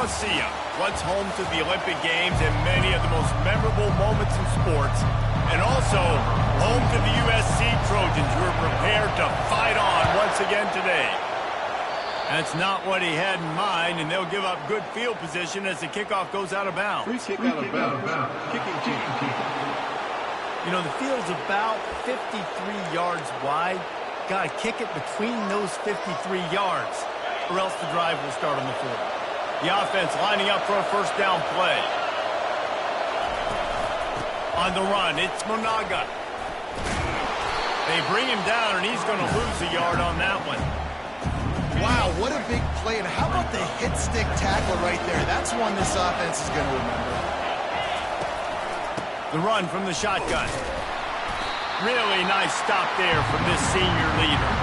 Coliseum, once home to the Olympic Games and many of the most memorable moments in sports, and also home to the USC Trojans, who are prepared to fight on once again today. That's not what he had in mind, and they'll give up good field position as the kickoff goes out of bounds. Free kick out of bounds. Kicking team. You know, the field's about 53 yards wide. Got to kick it between those 53 yards, or else the drive will start on the 40. The offense lining up for a first down play. On the run, it's Monaga. They bring him down, and he's going to lose a yard on that one. Wow, what a big play. And how about the hit stick tackle right there? That's one this offense is going to remember. The run from the shotgun. Really nice stop there from this senior leader.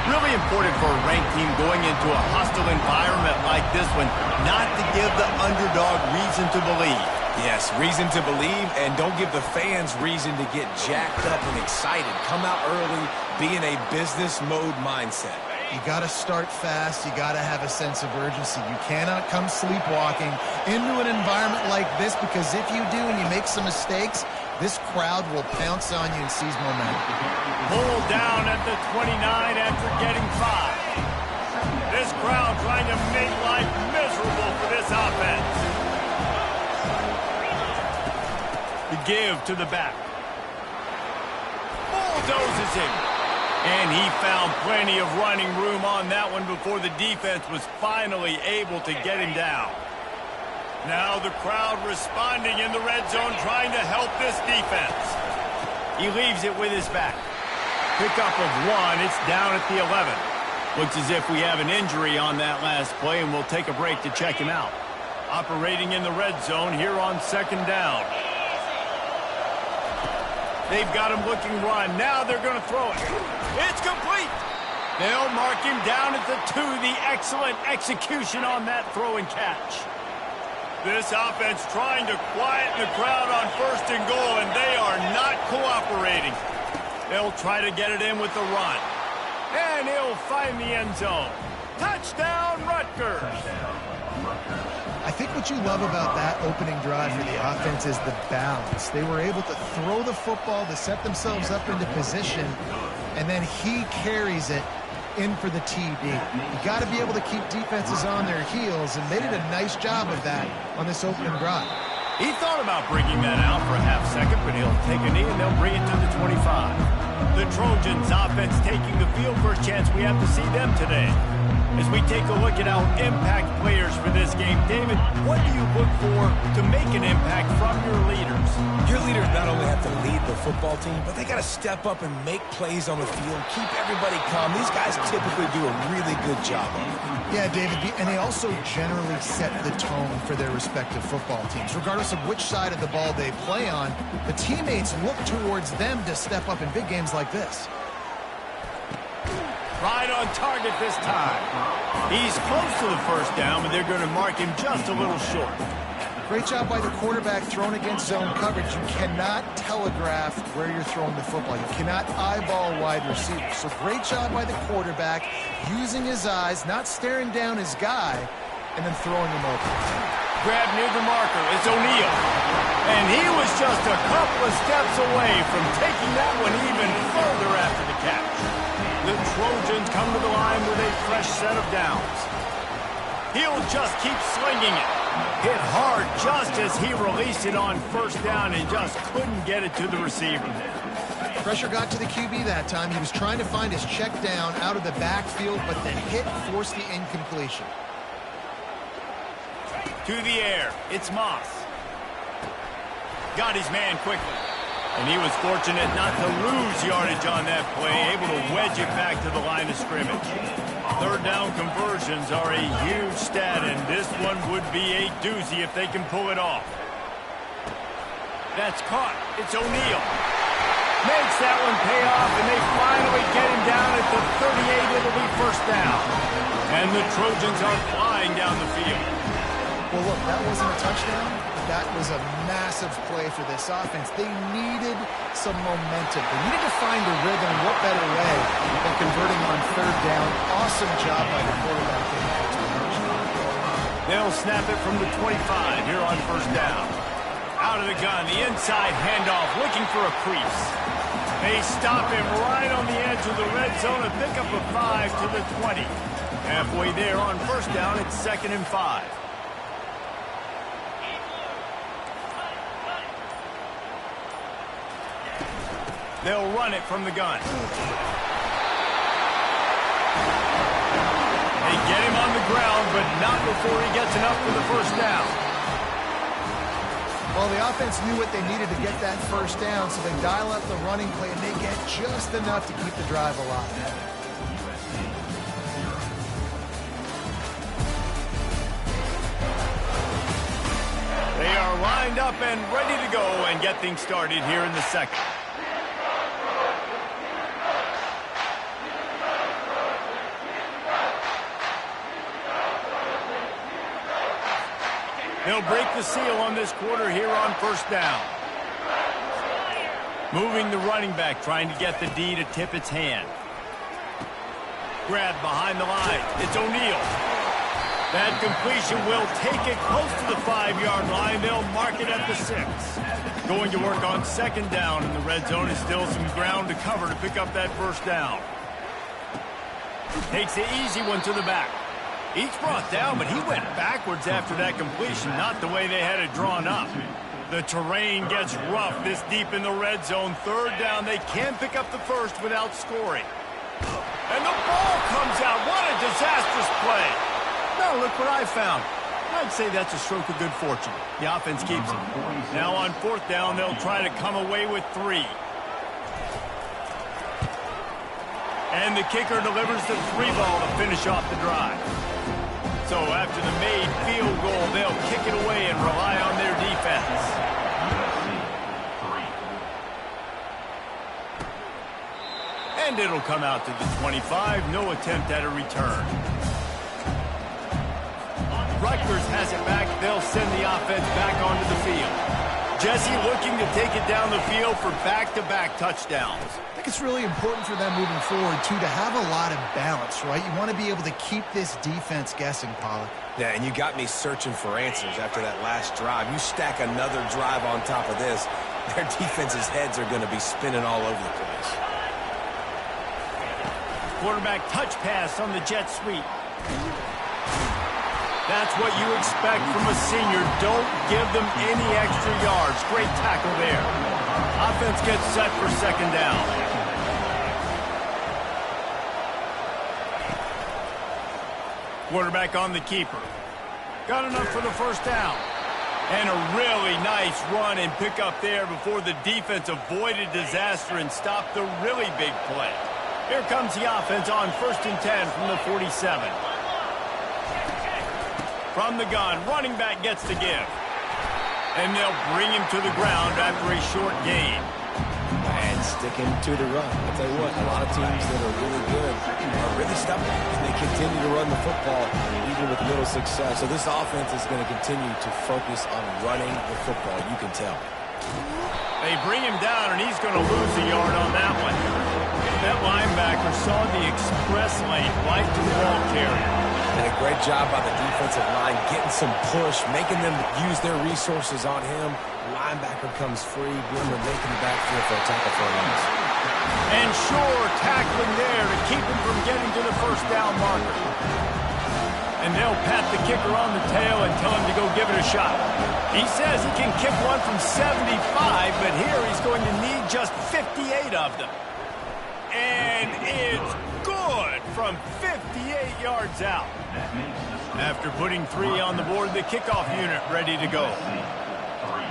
Really important for a ranked team going into a hostile environment like this one, not to give the underdog reason to believe. Yes, reason to believe, and don't give the fans reason to get jacked up and excited. Come out early, be in a business mode mindset. You got to start fast. You got to have a sense of urgency. You cannot come sleepwalking into an environment like this, because if you do and you make some mistakes, this crowd will pounce on you and seize momentum. Pulled down at the 29 after getting 5. This crowd trying to make life miserable for this offense. The give to the back. Bulldozes him. And he found plenty of running room on that one before the defense was finally able to get him down. Now the crowd responding in the red zone, trying to help this defense. He leaves it with his back. Pickup of 1, it's down at the 11. Looks as if we have an injury on that last play, and we'll take a break to check him out. Operating in the red zone here on second down. They've got him looking run. Now they're going to throw it. It's complete. They'll mark him down at the 2. The excellent execution on that throw and catch. This offense trying to quieten the crowd on first and goal, and they are not cooperating. They'll try to get it in with the run. And he'll find the end zone. Touchdown, Rutgers. I think what you love about that opening drive for the offense is the balance. They were able to throw the football to set themselves up into position, and then he carries it in for the TD. You got to be able to keep defenses on their heels, and they did a nice job of that on this opening drive. He thought about bringing that out for a half second, but he'll take a knee and they'll bring it to the 25. The Trojans offense taking the field. First chance we have to see them today. As we take a look at our impact players for this game, David, what do you look for to make an impact from your leaders? Your leaders not only have to lead the football team, but they got to step up and make plays on the field, keep everybody calm. These guys typically do a really good job of it. Yeah, David, and they also generally set the tone for their respective football teams. Regardless of which side of the ball they play on, the teammates look towards them to step up in big games like this. Right on target this time. He's close to the first down, but they're going to mark him just a little short. Great job by the quarterback thrown against zone coverage. You cannot telegraph where you're throwing the football. You cannot eyeball wide receivers. So great job by the quarterback using his eyes, not staring down his guy, and then throwing him open. Grab near the marker. It's O'Neal. And he was just a couple of steps away from taking that one even further after the catch. The Trojans come to the line with a fresh set of downs. He'll just keep slinging it. Hit hard just as he released it on first down and just couldn't get it to the receiver. Pressure got to the QB that time. He was trying to find his check down out of the backfield, but the hit forced the incompletion. To the air, it's Moss. Got his man quickly. And he was fortunate not to lose yardage on that play, able to wedge it back to the line of scrimmage. Third down conversions are a huge stat, and this one would be a doozy if they can pull it off. That's caught. It's O'Neal. Makes that one pay off, and they finally get him down at the 38. It'll be first down. And the Trojans are flying down the field. Well, look, that wasn't a touchdown. That was a massive play for this offense. They needed some momentum. They needed to find a rhythm. What better way than converting on third down? Awesome job by the quarterback. They'll snap it from the 25 here on first down. Out of the gun, the inside handoff, looking for a crease. They stop him right on the edge of the red zone and pick up a 5 to the 20. Halfway there on first down, it's 2nd and 5. They'll run it from the gun. They get him on the ground, but not before he gets enough for the first down. Well, the offense knew what they needed to get that first down, so they dial up the running play, and they get just enough to keep the drive alive. They are lined up and ready to go and get things started here in the second. They'll break the seal on this quarter here on first down. Moving the running back, trying to get the D to tip its hand. Grab behind the line. It's O'Neal. That completion will take it close to the 5-yard line. They'll mark it at the 6. Going to work on second down in the red zone is still some ground to cover to pick up that first down. Takes the easy one to the back. He's brought down, but he went backwards after that completion, not the way they had it drawn up. The terrain gets rough this deep in the red zone. Third down, they can pick up the first without scoring. And the ball comes out. What a disastrous play. Now look what I found. I'd say that's a stroke of good fortune. The offense keeps it. Now on fourth down, they'll try to come away with 3. And the kicker delivers the 3 ball to finish off the drive. So after the made field goal, they'll kick it away and rely on their defense. And it'll come out to the 25. No attempt at a return. Rutgers has it back. They'll send the offense back onto the field. Jesse looking to take it down the field for back-to-back touchdowns. I think it's really important for them moving forward, too, to have a lot of balance, right? You want to be able to keep this defense guessing, Pollard. Yeah, and you got me searching for answers after that last drive. You stack another drive on top of this, their defense's heads are going to be spinning all over the place. Quarterback touch pass on the jet sweep. That's what you expect from a senior. Don't give them any extra yards. Great tackle there. Offense gets set for second down. Quarterback on the keeper. Got enough for the first down. And a really nice run and pick up there before the defense avoided disaster and stopped the really big play. Here comes the offense on 1st and 10 from the 47. From the gun, running back gets the give. And they'll bring him to the ground after a short gain. And sticking to the run. I'll tell you what, a lot of teams that are really good are really stubborn. And they continue to run the football, even with little success. So this offense is going to continue to focus on running the football. You can tell. They bring him down, and he's going to lose a yard on that one. That linebacker saw the express lane right to the ball carrier. And a great job by the defensive line, getting some push, making them use their resources on him. Linebacker comes free, Boomer making the backfield for a tackle for a loss. And Shore tackling there to keep him from getting to the first down marker. And they'll pat the kicker on the tail and tell him to go give it a shot. He says he can kick one from 75, but here he's going to need just 58 of them. And it's good from 58 yards out. After putting 3 on the board, the kickoff unit ready to go.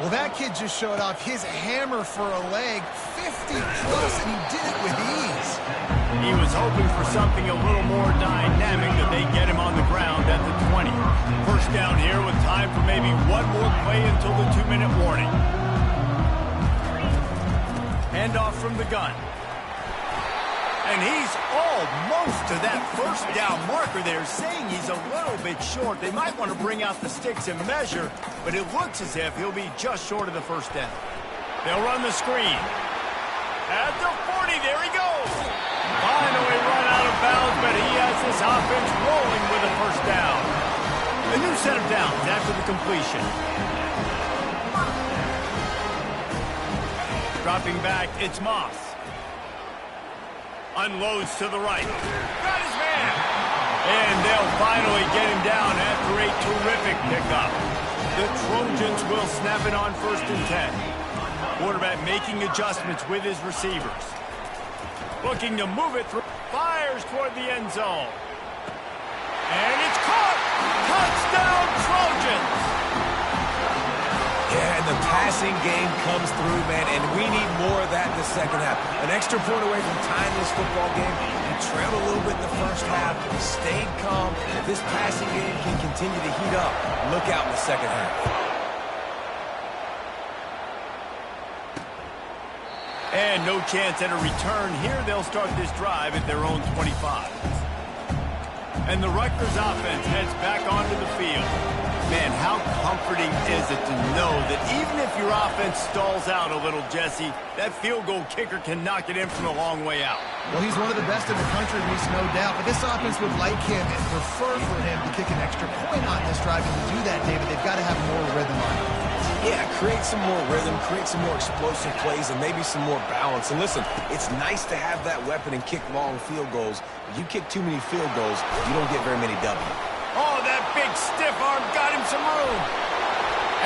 Well, that kid just showed off his hammer for a leg, 50-plus, and he did it with ease. He was hoping for something a little more dynamic that they get him on the ground at the 20. First down here with time for maybe one more play until the 2-minute warning. Handoff from the gun. And he's almost to that first down marker there, saying he's a little bit short. They might want to bring out the sticks and measure, but it looks as if he'll be just short of the first down. They'll run the screen. At the 40, there he goes. Finally run out of bounds, but he has this offense rolling with a first down. A new set of downs after the completion. Dropping back, it's Moss. Unloads to the right. Got his man. And they'll finally get him down after a terrific pickup. The Trojans will snap it on 1st and 10. Quarterback making adjustments with his receivers. Looking to move it through. Fires toward the end zone. And it's caught. Touchdown, Trojans. Yeah, and the passing game comes through, man, and we need more of that in the second half. An extra point away from tying this football game. You trailed a little bit in the first half, stayed calm. If this passing game can continue to heat up, look out in the second half. And no chance at a return here. They'll start this drive at their own 25. And the Rutgers offense heads back onto the field. Man, how comforting is it to know that even if your offense stalls out a little, Jesse, that field goal kicker can knock it in from a long way out. Well, he's one of the best in the country, Reese, no doubt. But this offense would like him and prefer for him to kick an extra point on this drive. And to do that, David, they've got to have more rhythm on it. Yeah, create some more rhythm, create some more explosive plays, and maybe some more balance. And listen, it's nice to have that weapon and kick long field goals. If you kick too many field goals, you don't get very many W. Oh, that big stiff arm got him some room.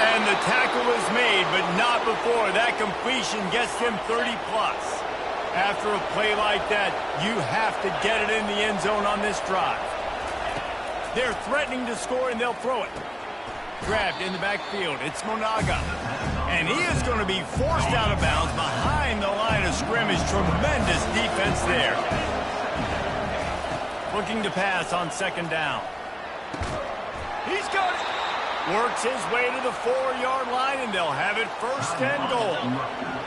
And the tackle is made, but not before that completion gets them 30-plus. After a play like that, you have to get it in the end zone on this drive. They're threatening to score, and they'll throw it. Grabbed in the backfield. It's Monaga. And he is going to be forced out of bounds behind the line of scrimmage. Tremendous defense there. Looking to pass on 2nd down. He's got it. Works his way to the 4-yard line, and they'll have it 1st and goal.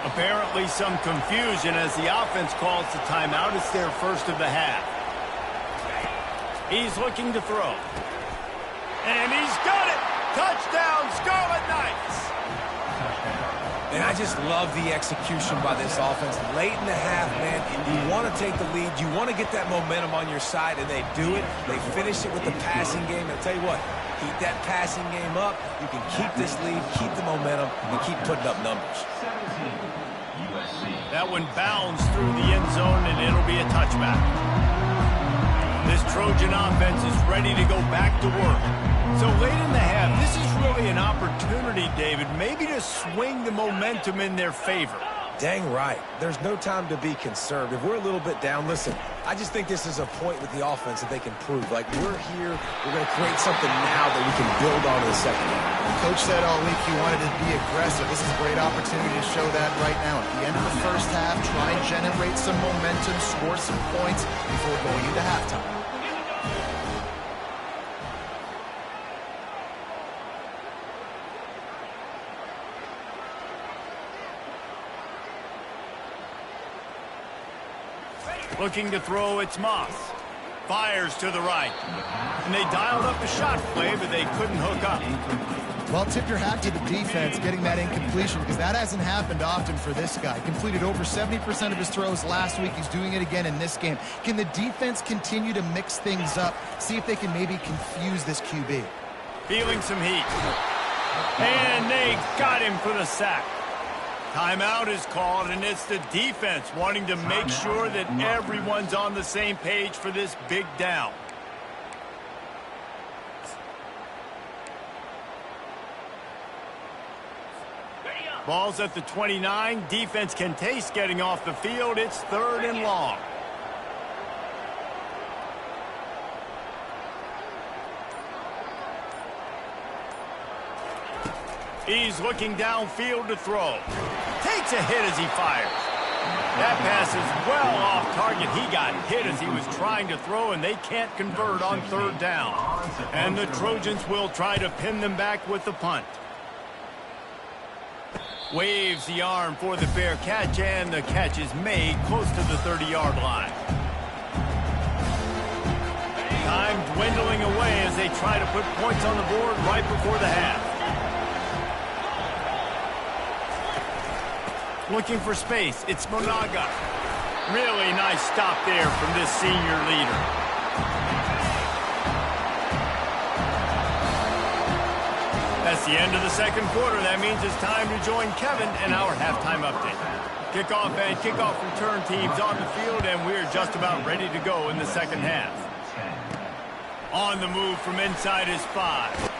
Apparently some confusion as the offense calls the timeout. It's their first of the half. He's looking to throw. And he's got it. Touchdown, Scarlet Knights. And I just love the execution by this offense. Late in the half, man, you want to take the lead. You want to get that momentum on your side, and they do it. They finish it with the passing game. And I'll tell you what, keep that passing game up. You can keep this lead, keep the momentum, and keep putting up numbers. That one bounds through the end zone, and it'll be a touchback. This Trojan offense is ready to go back to work. So late in the half, this is really an opportunity, David, maybe to swing the momentum in their favor. Dang right. There's no time to be concerned. If we're a little bit down, listen, I just think this is a point with the offense that they can prove. Like, we're here, we're going to create something now that we can build on in the second half. Coach said all week he wanted to be aggressive. This is a great opportunity to show that right now. At the end of the first half, try and generate some momentum, score some points before going into halftime. Looking to throw, it's Moss. Fires to the right. And they dialed up the shot play, but they couldn't hook up. Well, tip your hat to the defense getting that incompletion, because that hasn't happened often for this guy. Completed over 70% of his throws last week. He's doing it again in this game. Can the defense continue to mix things up? See if they can maybe confuse this QB. Feeling some heat. And they got him for the sack. Timeout is called, and it's the defense wanting to make sure that everyone's on the same page for this big down. Ball's at the 29. Defense can taste getting off the field. It's 3rd and long. He's looking downfield to throw. Takes a hit as he fires. That pass is well off target. He got hit as he was trying to throw, and they can't convert on 3rd down. And the Trojans will try to pin them back with the punt. Waves the arm for the fair catch, and the catch is made close to the 30-yard line. Time dwindling away as they try to put points on the board right before the half. Looking for space, it's Monaga. Really nice stop there from this senior leader. That's the end of the second quarter. That means it's time to join Kevin in our halftime update. Kickoff and kickoff return teams on the field, and we're just about ready to go in the second half. On the move from inside his 5.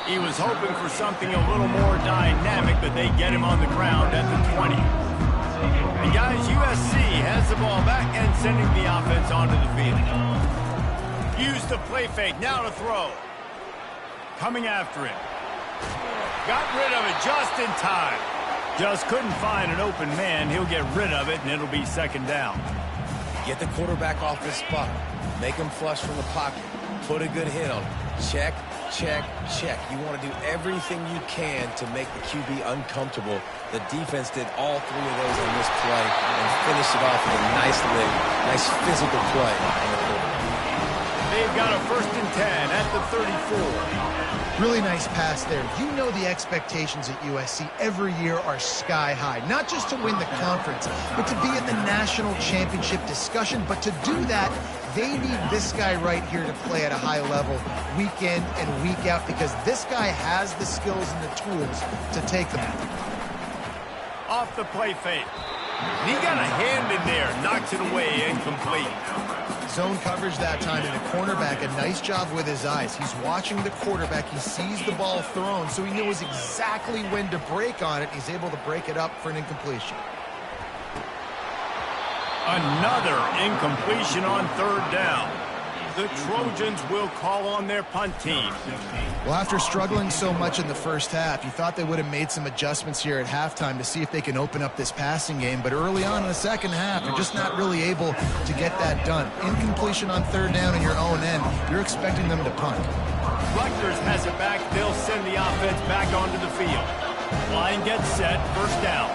He was hoping for something a little more dynamic, but they get him on the ground at the 20. And guys, USC has the ball back and sending the offense onto the field. Use the play fake, now to throw. Coming after him. Got rid of it just in time. Just couldn't find an open man. He'll get rid of it, and it'll be second down. Get the quarterback off his spot. Make him flush from the pocket. Put a good hit on him. Check, check, check. You want to do everything you can to make the QB uncomfortable. The defense did all 3 of those on this play and finished it off with a nice lick, nice physical play on the quarterback. They've got a 1st and 10 at the 34. Really nice pass there. You know the expectations at USC every year are sky high. Not just to win the conference, but to be in the national championship discussion. But to do that, they need this guy right here to play at a high level week in and week out, because this guy has the skills and the tools to take them out. Off the play fake. He got a hand in there, knocks it away, incomplete. Zone coverage that time, and the cornerback, a nice job with his eyes. He's watching the quarterback. He sees the ball thrown, so he knows exactly when to break on it. He's able to break it up for an incompletion. Another incompletion on 3rd down. The Trojans will call on their punt team. Well, after struggling so much in the first half, you thought they would have made some adjustments here at halftime to see if they can open up this passing game. But early on in the second half, they're just not really able to get that done. Incompletion on 3rd down in your own end, you're expecting them to punt. Rutgers has it back. They'll send the offense back onto the field. Line gets set, 1st down.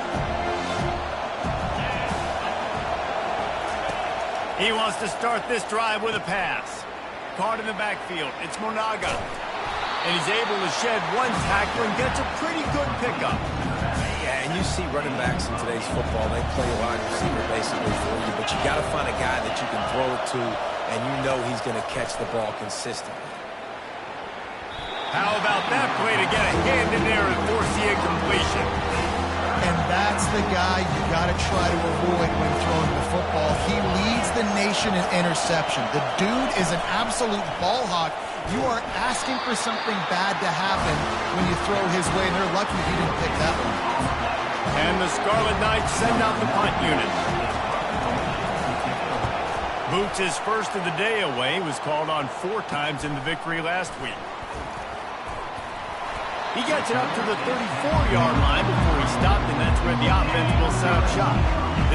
He wants to start this drive with a pass. Caught in the backfield. It's Monaga. And he's able to shed 1 tackle and gets a pretty good pickup. Yeah, and you see running backs in today's football, they play a wide receiver basically for you, but you got to find a guy that you can throw it to, and you know he's going to catch the ball consistently. How about that play to get a hand in there and force the incompletion? And that's the guy you got to try to avoid when throwing the football. He leads the nation in interception. The dude is an absolute ball hawk. You are asking for something bad to happen when you throw his way, and they're lucky he didn't pick that one. And the Scarlet Knights send out the punt unit. Boots' first of the day away was called on 4 times in the victory last week. He gets it up to the 34-yard line before he stopped, and that's where the offense will set up shop.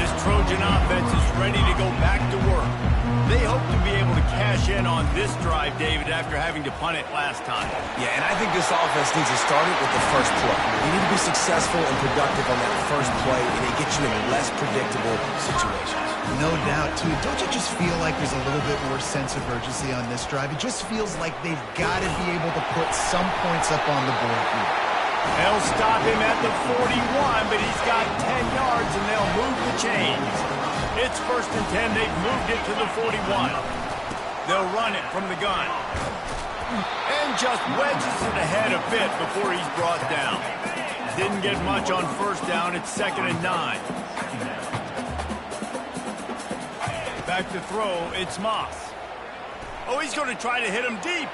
This Trojan offense is ready to go back to work. They hope to be able to cash in on this drive, David, after having to punt it last time. Yeah, and I think this offense needs to start it with the first play. You need to be successful and productive on that first play, and it gets you in less predictable situations. No doubt, too. Don't you just feel like there's a little bit more sense of urgency on this drive? It just feels like they've got to be able to put some points up on the board here. They'll stop him at the 41, but he's got 10 yards, and they'll move the chains. It's 1st and 10. They've moved it to the 41. They'll run it from the gun. And just wedges it ahead a bit before he's brought down. Didn't get much on 1st down. It's 2nd and 9. Back to throw, it's Moss. Oh, he's going to try to hit him deep.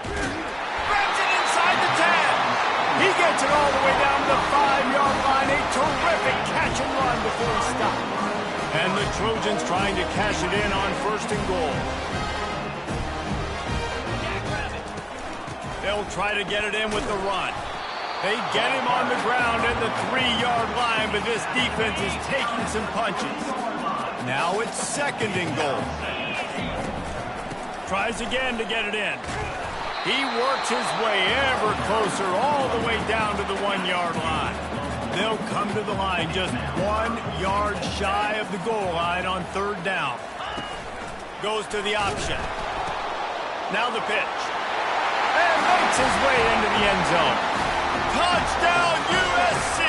Grabs it inside the 10. He gets it all the way down to the 5-yard line. A terrific catch and run before he stopped. And the Trojans trying to cash it in on 1st and goal. They'll try to get it in with the run. They get him on the ground at the 3-yard line, but this defense is taking some punches. Now it's 2nd and goal. Tries again to get it in. He works his way ever closer all the way down to the 1-yard line. They'll come to the line just 1 yard shy of the goal line on 3rd down. Goes to the option. Now the pitch. And makes his way into the end zone. Touchdown USC!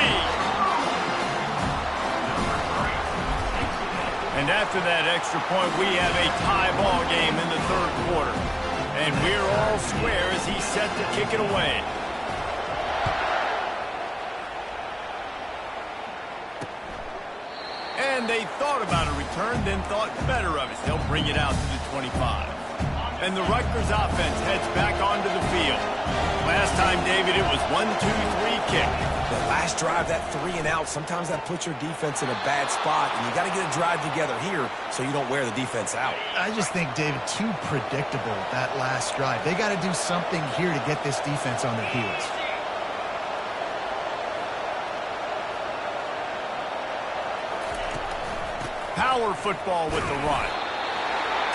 And after that extra point, we have a tie ball game in the 3rd quarter. And we're all square as he's set to kick it away. they thought about a return, then thought better of it. They'll bring it out to the 25. And the Rutgers offense heads back onto the field. Last time, David, it was 1-2-3 kick. The last drive, that 3 and out, sometimes that puts your defense in a bad spot, and you got to get a drive together here so you don't wear the defense out. I just think, David, too predictable, that last drive. They got to do something here to get this defense on their heels. Power football with the run.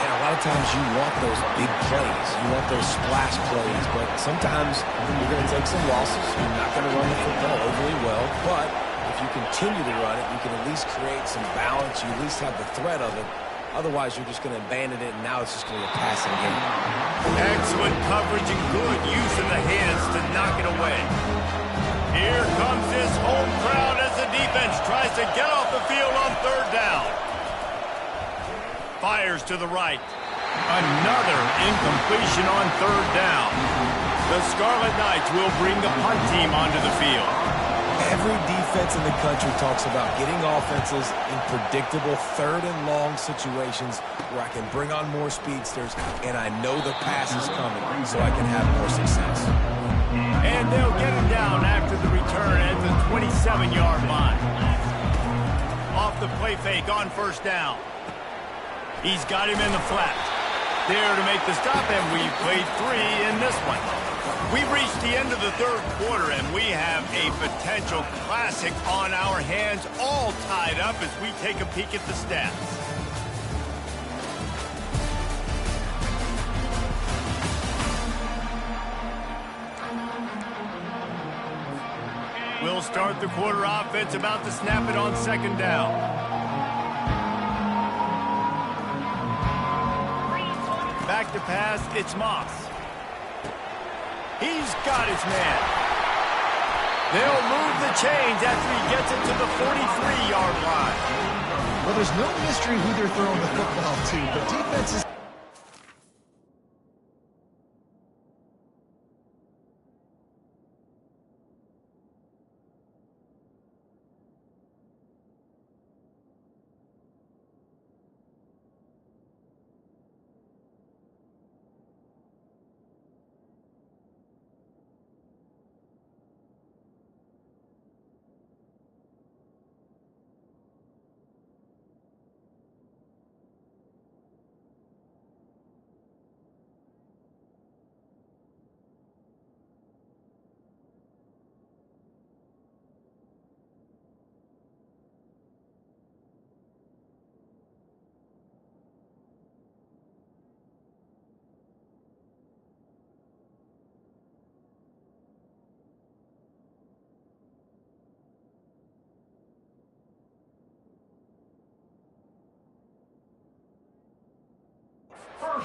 And a lot of times you want those big plays. You want those splash plays. But sometimes you're going to take some losses. You're not going to run the football overly well. But if you continue to run it, you can at least create some balance. You at least have the threat of it. Otherwise, you're just going to abandon it, and now it's just going to be a passing game. Excellent coverage and good use of the hands to knock it away. Here comes this home crowd as the defense tries to get off the field on third down. Fires to the right. Another incompletion on third down. The Scarlet Knights will bring the punt team onto the field. Every defense in the country talks about getting offenses in predictable third and long situations where I can bring on more speedsters and I know the pass is coming so I can have more success. And they'll get him down after the return at the 27-yard line. Off the play fake on first down. He's got him in the flat. There to make the stop, and we've played 3 in this one. We've reached the end of the third quarter, and we have a potential classic on our hands, all tied up as we take a peek at the stats. We'll start the quarter offense about to snap it on second down. Back to pass, it's Moss. He's got his man. They'll move the chains after he gets it to the 43-yard line. Well, there's no mystery who they're throwing the football to, but defense is...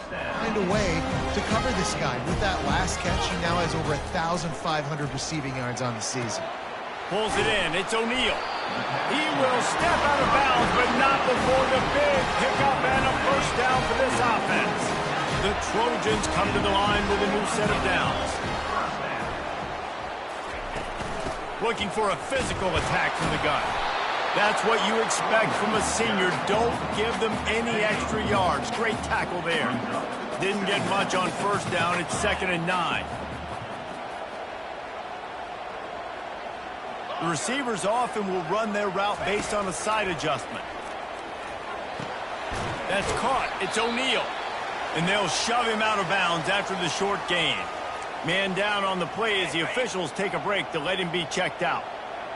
find a way to cover this guy. With that last catch, he now has over 1,500 receiving yards on the season. Pulls it in. It's O'Neal. He will step out of bounds, but not before the big pickup and a first down for this offense. The Trojans come to the line with a new set of downs. Looking for a physical attack from the gun. That's what you expect from a senior. Don't give them any extra yards. Great tackle there. Didn't get much on first down. It's 2nd and 9. The receivers often will run their route based on a side adjustment. That's caught. It's O'Neal. And they'll shove him out of bounds after the short gain. Man down on the play as the officials take a break to let him be checked out.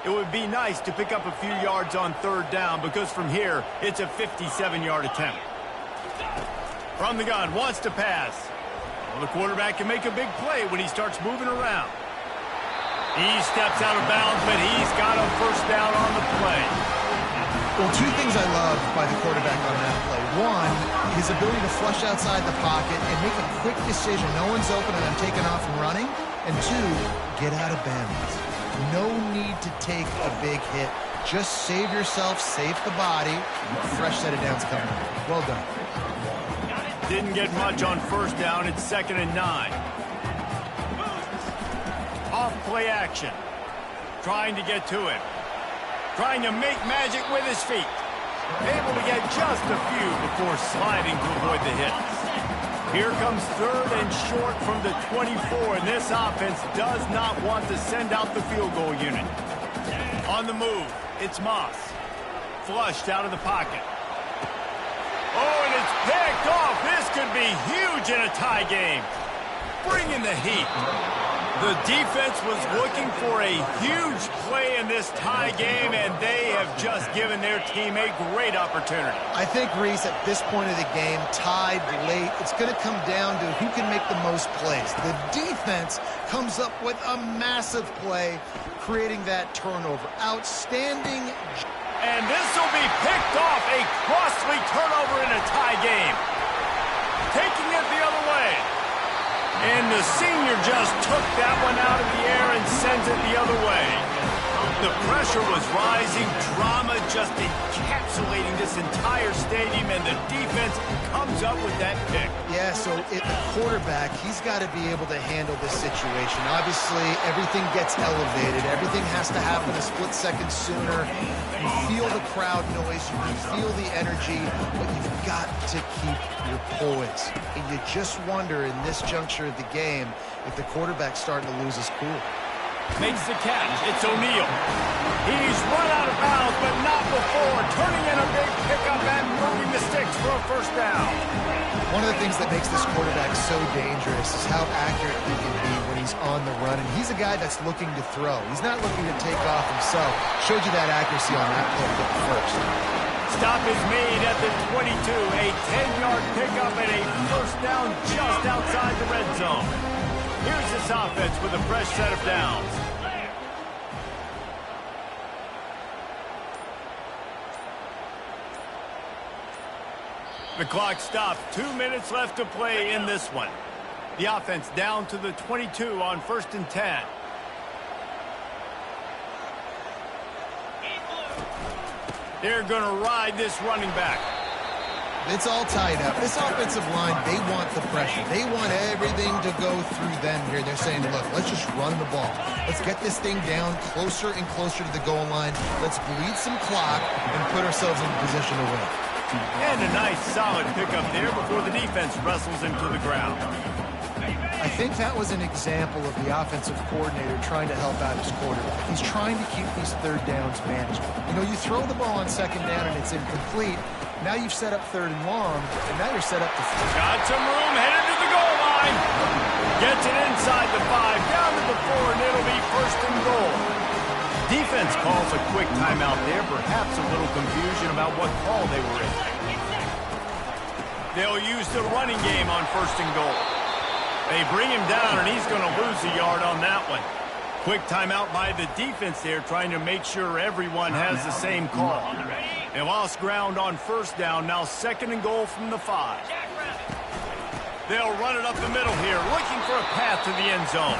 It would be nice to pick up a few yards on third down because from here, it's a 57-yard attempt. From the gun, wants to pass. Well, the quarterback can make a big play when he starts moving around. He steps out of bounds, but he's got a first down on the play. Well, 2 things I love by the quarterback on that play. 1, his ability to flush outside the pocket and make a quick decision. No one's open and I'm taking off and running. And 2, get out of bounds. No need to take a big hit. Just save yourself, save the body. Fresh set of downs coming. Well done. Didn't get much on first down. It's 2nd and 9. Off play action. Trying to get to him. Trying to make magic with his feet. Able to get just a few before sliding to avoid the hit. Here comes third and short from the 24, and this offense does not want to send out the field goal unit. On the move, it's Moss. Flushed out of the pocket. Oh, and it's picked off. This could be huge in a tie game. Bringing the heat. The defense was looking for a huge play in this tie game, and they have just given their team a great opportunity. I think, Reese, at this point of the game, tied late, it's going to come down to who can make the most plays. The defense comes up with a massive play, creating that turnover. Outstanding. And this will be picked off. A costly turnover in a tie game. Taking it the other way. And the senior just took that one out of the air and sends it the other way. The pressure was rising, drama just encapsulating this entire stadium, and the defense comes up with that pick. Yeah, so the quarterback, he's got to be able to handle this situation. Obviously, everything gets elevated. Everything has to happen a split second sooner. You feel the crowd noise. You can feel the energy, but you've got to keep your poise. And you just wonder in this juncture of the game if the quarterback's starting to lose his cool. Makes the catch. It's O'Neal. He's run out of bounds, but not before. Turning in a big pickup and moving the sticks for a first down. One of the things that makes this quarterback so dangerous is how accurate he can be when he's on the run. And he's a guy that's looking to throw. He's not looking to take off himself. Showed you that accuracy on that play at the first. Stop is made at the 22. A 10-yard pickup and a first down just outside the red zone. Here's this offense with a fresh set of downs. The clock stopped. 2 minutes left to play in this one. The offense down to the 22 on 1st and 10. They're going to ride this running back. It's all tied up. This offensive line, they want the pressure. They want everything to go through them here. They're saying, look, let's just run the ball. Let's get this thing down closer and closer to the goal line. Let's bleed some clock and put ourselves in position to win. And a nice solid pickup there before the defense wrestles him to the ground. I think that was an example of the offensive coordinator trying to help out his quarterback. He's trying to keep these third downs manageable. You know, you throw the ball on second down and it's incomplete. Now you've set up third and long, and now you're set up to... Got some room, headed to the goal line. Gets it inside the 5, down to the 4, and it'll be 1st and goal. Defense calls a quick timeout there, perhaps a little confusion about what call they were in. They'll use the running game on 1st and goal. They bring him down, and he's going to lose a yard on that one. Quick timeout by the defense there, trying to make sure everyone has the same call. They lost ground on 1st down, now 2nd and goal from the 5. They'll run it up the middle here, looking for a path to the end zone.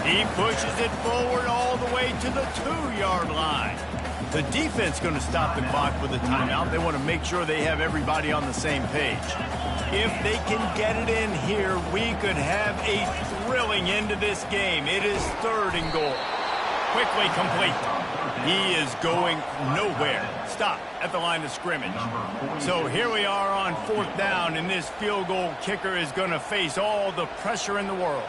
He pushes it forward all the way to the 2-yard line. The defense going to stop the clock with a timeout. They want to make sure they have everybody on the same page. If they can get it in here, we could have a thrilling end to this game. It is 3rd and goal. Quickly complete. He is going nowhere. Stop at the line of scrimmage. So here we are on 4th down, and this field goal kicker is going to face all the pressure in the world.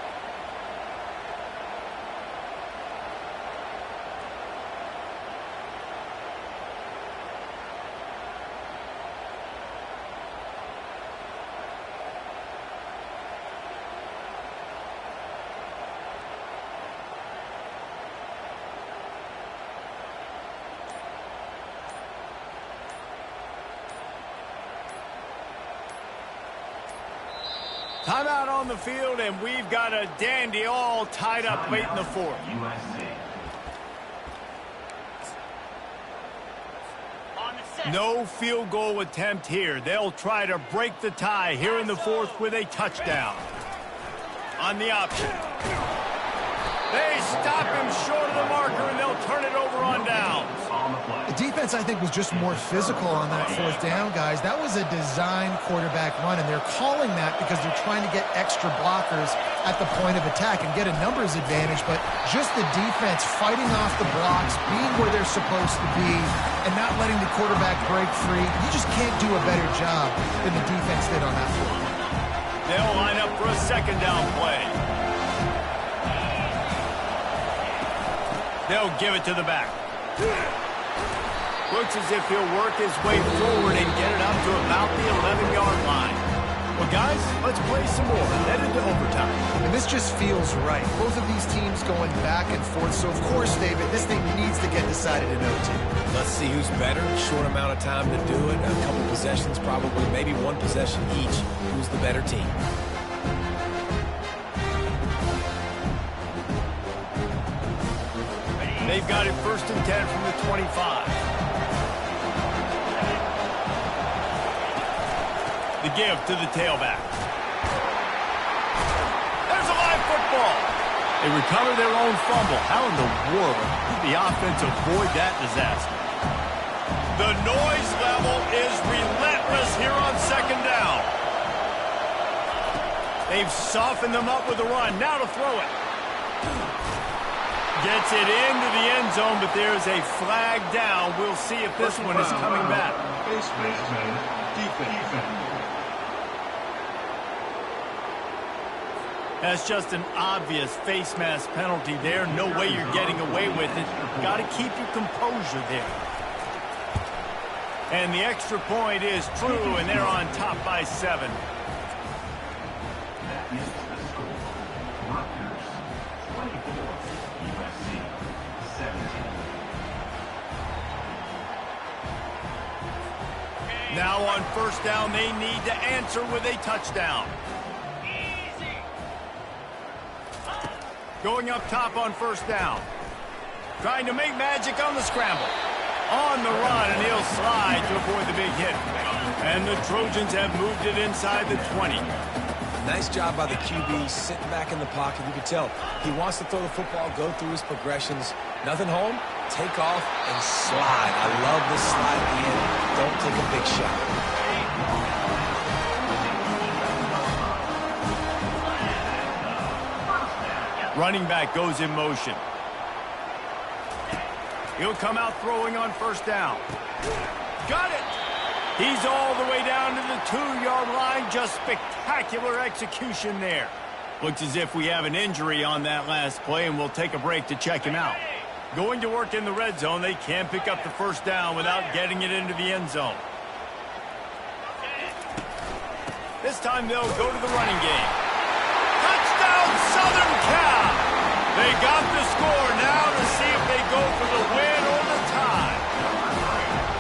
Timeout on the field, and we've got a dandy all tied up late in the 4th. No field goal attempt here. They'll try to break the tie here in the 4th with a touchdown. On the option. They stop him short of the marker, and they'll turn it over on downs. The defense defense, I think, was just more physical on that fourth down, guys. That was a designed quarterback run, and they're calling that because they're trying to get extra blockers at the point of attack and get a numbers advantage, but just the defense fighting off the blocks, being where they're supposed to be, and not letting the quarterback break free. You just can't do a better job than the defense did on that fourth. They'll line up for a second down play. They'll give it to the back. Looks as if he'll work his way forward and get it up to about the 11-yard line. Well, guys, let's play some more. Head into overtime. And this just feels right. Both of these teams going back and forth. So, of course, David, this thing needs to get decided in OT. Let's see who's better. Short amount of time to do it. A couple possessions probably. Maybe one possession each. Who's the better team? They've got it 1st and 10 from the 25. The give to the tailback. There's a live football. They recover their own fumble. How in the world did the offense avoid that disaster? The noise level is relentless here on second down. They've softened them up with a run. Now to throw it. Gets it into the end zone, but there's a flag down. We'll see if this one is coming back. Defense. That's just an obvious face mask penalty there. No way you're getting away with it. Got to keep your composure there. And the extra point is true, and they're on top by 7. That is the score. Rutgers 24, USC 17. Now on first down, they need to answer with a touchdown. Going up top on first down. Trying to make magic on the scramble. On the run, and he'll slide to avoid the big hit. And the Trojans have moved it inside the 20. Nice job by the QB sitting back in the pocket. You can tell he wants to throw the football, go through his progressions. Nothing home, take off, and slide. I love this slide in. Don't take a big shot. Running back goes in motion. He'll come out throwing on first down. Got it! He's all the way down to the 2-yard line. Just spectacular execution there. Looks as if we have an injury on that last play, and we'll take a break to check him out. Going to work in the red zone. They can't pick up the first down without getting it into the end zone. This time they'll go to the running game. Touchdown, Southern Cal! They got the score. Now to see if they go for the win or the tie.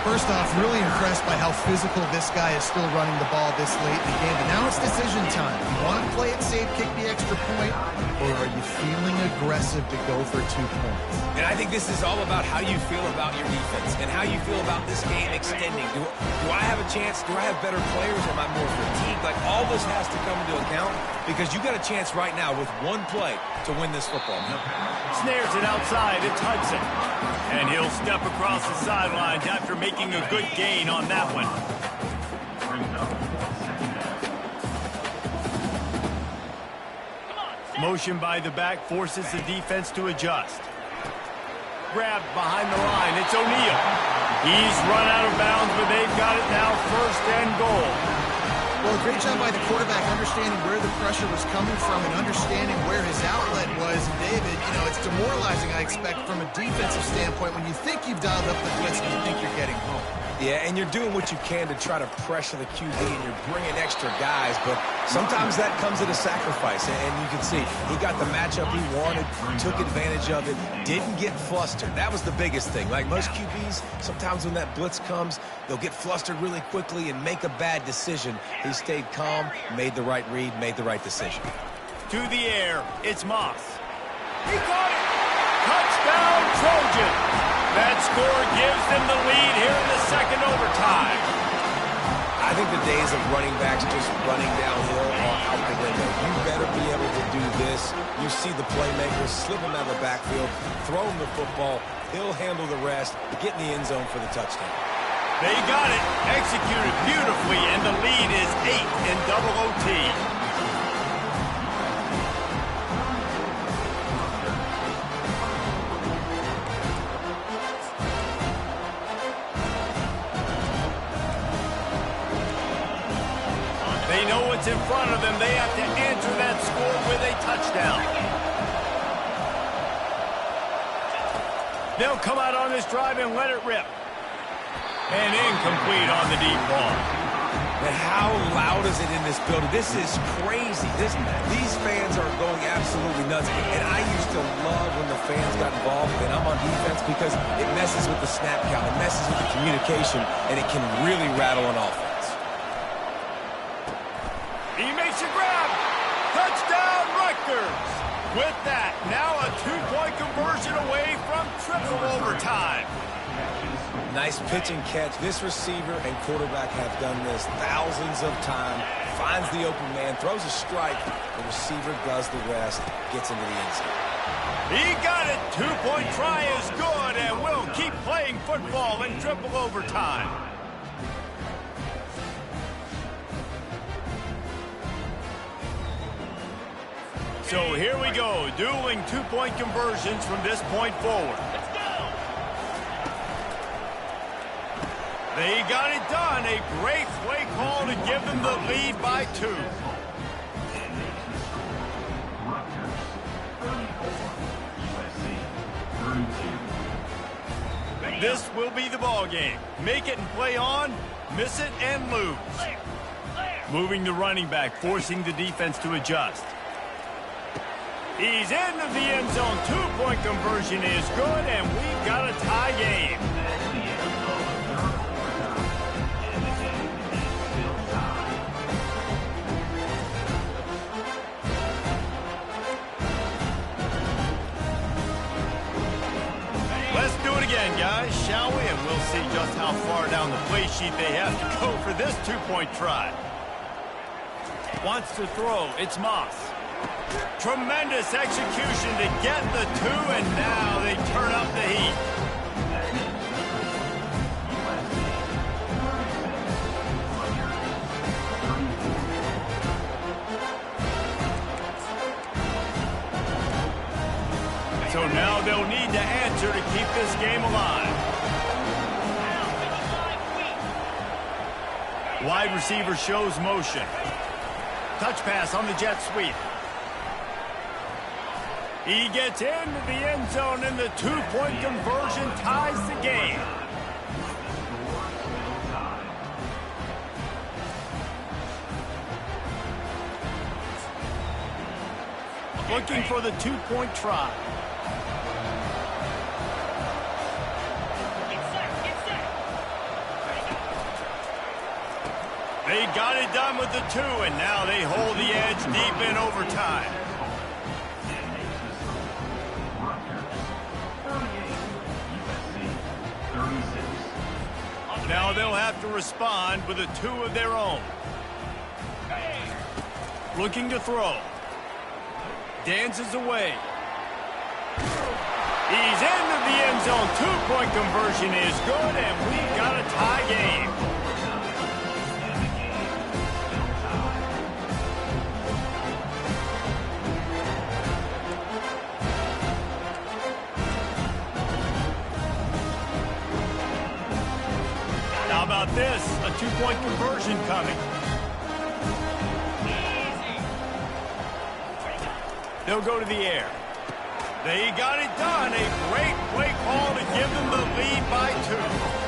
First off, really impressed by how physical this guy is still running the ball this late in the game. But now it's decision time. You want to play it safe, kick the extra point, or are you feeling aggressive to go for 2 points? And I think this is all about how you feel about your defense and how you feel about this game extending. Do I have a chance? Do I have better players? Am I more fatigued? Like, all this has to come into account because you got a chance right now with one play to win this football game. Snares it outside. It's Hudson. And he'll step across the sidelines after making a good gain on that one. Motion by the back forces the defense to adjust. Grabbed behind the line. It's O'Neal. He's run out of bounds, but they've got it now 1st and goal. Well, great job by the quarterback understanding where the pressure was coming from and understanding where his outlet was. And David, you know, it's demoralizing, I expect, from a defensive standpoint when you think you've dialed up the blitz and you think you're getting home. Yeah, and you're doing what you can to try to pressure the QB, and you're bringing extra guys, but sometimes that comes at a sacrifice, and you can see he got the matchup he wanted, took advantage of it, didn't get flustered. That was the biggest thing. Like most QBs, sometimes when that blitz comes, they'll get flustered really quickly and make a bad decision. He stayed calm, made the right read, made the right decision. To the air, it's Moss. He got it! Touchdown, Trojan! That score gives them the lead here in the second overtime. I think the days of running backs just running downhill are out the window. You better be able to do this. You see the playmaker, slip him out of the backfield, throw him the football. He'll handle the rest, get in the end zone for the touchdown. They got it, executed beautifully, and the lead is 8 in double OT. They know what's in front of them. They have to answer that score with a touchdown. They'll come out on this drive and let it rip. And incomplete on the deep ball. And how loud is it in this building? This is crazy. These fans are going absolutely nuts. And I used to love when the fans got involved, and I'm on defense, because it messes with the snap count. It messes with the communication, and it can really rattle an offense. He makes a grab. Touchdown, Rutgers. With that, now a 2-point conversion away from triple overtime. Nice pitch and catch. This receiver and quarterback have done this thousands of times. Finds the open man, throws a strike. The receiver does the rest, gets into the end zone. He got it. 2-point try is good, and will keep playing football in triple overtime. So here we go, dueling 2-point conversions from this point forward. They got it done. A great play call to give them the lead by 2. This will be the ball game. Make it and play on, miss it and lose. Moving the running back, forcing the defense to adjust. He's into the end zone. 2-point conversion is good, and we've got a tie game. Let's do it again, guys, shall we? And we'll see just how far down the play sheet they have to go for this 2-point try. Wants to throw. It's Moss. Tremendous execution to get the 2, and now they turn up the heat. So now they'll need to answer to keep this game alive. Wide receiver shows motion. Touch pass on the jet sweep. He gets into the end zone, and the 2-point conversion ties the game. Looking for the 2-point try. They got it done with the 2, and now they hold the edge deep in overtime. Now they'll have to respond with a 2 of their own. Looking to throw. Dances away. He's into the end zone. 2-point conversion is good, and we've got a tie game. How about this? A 2-point conversion coming. They'll go to the air. They got it done. A great play call to give them the lead by 2.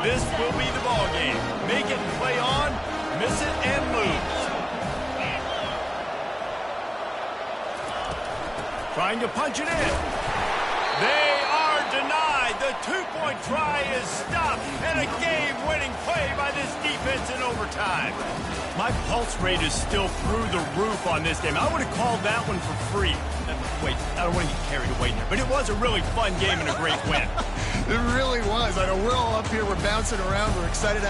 This will be the ball game. Make it and play on, miss it and lose. Trying to punch it in. They are denied. The 2-point try is stopped, and a game-winning play by this defense in overtime. My pulse rate is still through the roof on this game. I would have called that one for free. Wait, I don't want to get carried away here, but it was a really fun game and a great win. It really was. I know we're all up here. We're bouncing around. We're excited.